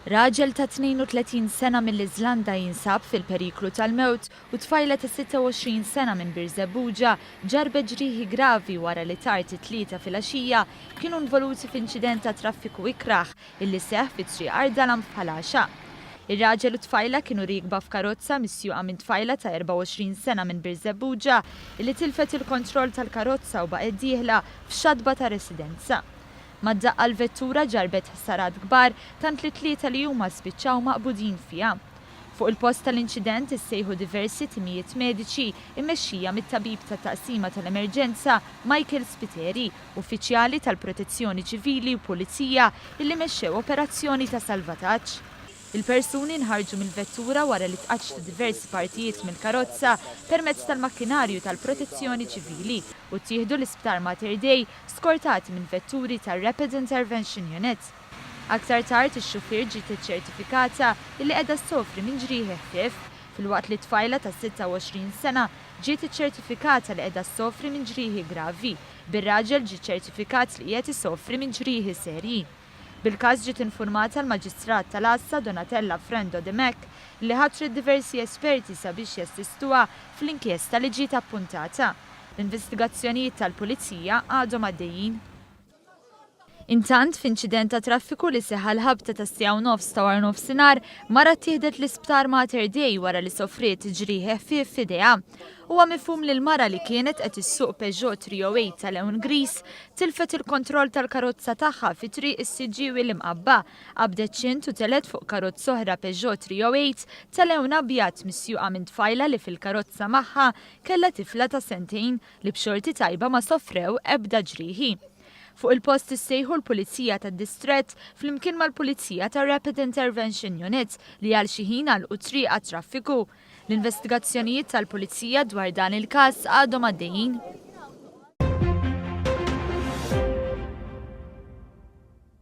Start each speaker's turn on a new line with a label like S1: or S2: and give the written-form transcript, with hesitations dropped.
S1: Raġel ta' 32 sena mill-Iżlanda jinsab fil-periklu tal-mewt u tfajla ta' 26 sena minn Birżebbuġa ġarbe ġrieħi gravi wara li tard it-tlieta fil-għaxija kienu involuti f'inċident ta' traffiku ikraħ illi seħħ fi triq Ardalan f'Ħalaxa. Ir-raġel u tfajla kienu rikba f'karozza misjuqa minn tfajla ta' 24 sena minn Birżebbuġa illi tilfet il-kontroll tal-karozza u baqgħet dieħla f'xadba ta' residenza. Mad-daqqa l-vettura ġarbet ħsarat kbar tant li tlieta li huma spiċċaw maqbudin fiha. Fuq il-post tal-inċident issejħu diversi timijiet mediċi immexxija mit-tabib ta' taqsima tal-emerġenza Michael Spiteri, uffiċjali tal-Protezzjoni Ċivili u Pulizija illi mexxew operazzjoni ta' salvataġġ. Il-persuni nħarġu mill-vettura wara li tqaċċu diversi partijiet mill-karozza permezz tal-makkinarju tal-Protezzjoni Ċivili u ttieħdu l-Isptar Mater Dei skortati minn vetturi tar-Rapid Intervention Unit. Aktar tard ix-xufier ġiet iċċertifikata li qiegħda ssofri minn ġrieħi ħfief, filwaqt li tfajla ta' 26 sena ġiet iċċertifikata li qiegħda ssofri minn ġrieħi gravi, bir-raġel ġie ċertifikat li qiegħed isofri minn ġrieħi serji. Bil-każ ġiet infurmata l-Maġistrat tal-Assa Donatella Frendo De Mek li ħatret diversi esperti sabiex jassistuha fl-inkjesta li ġiet appuntata. L-investigazzjonijiet tal-Pulizija għadhom għaddejjin. Intant, f'inċident ta' traffiku li seħħa l-ħabta ta' sjaw nofs ta' war nofsinhar, mara tieħdet l-Isptar Mater Dei wara li sofriet ġrieħi ħfief f'idejha. Huwa mifhum li l-mara li kienet qed issuq Peugeot 308 tal-Ewn Gris tilfet il-kontroll tal-karozza tagħha fi triq is-siġġiewi li mqabba, qabdet xint u telet fuq karozza oħra Peugeot 308 tal-Ewn abjad misjuqa minn tfajla li fil-karozza magħha kellha tifla ta' sentejn li b'xorti tajba ma sofrew ebda ġrieħi. Fuq il-post issejħu l-Pulizija tad-Distrett flimkien mal-Pulizija tar-Rapid Intervention Unit li għal xi ħin għalqu triq għat-traffiku. L-investigazzjonijiet tal-Pulizija dwar dan il-każ għadhom għaddejjin.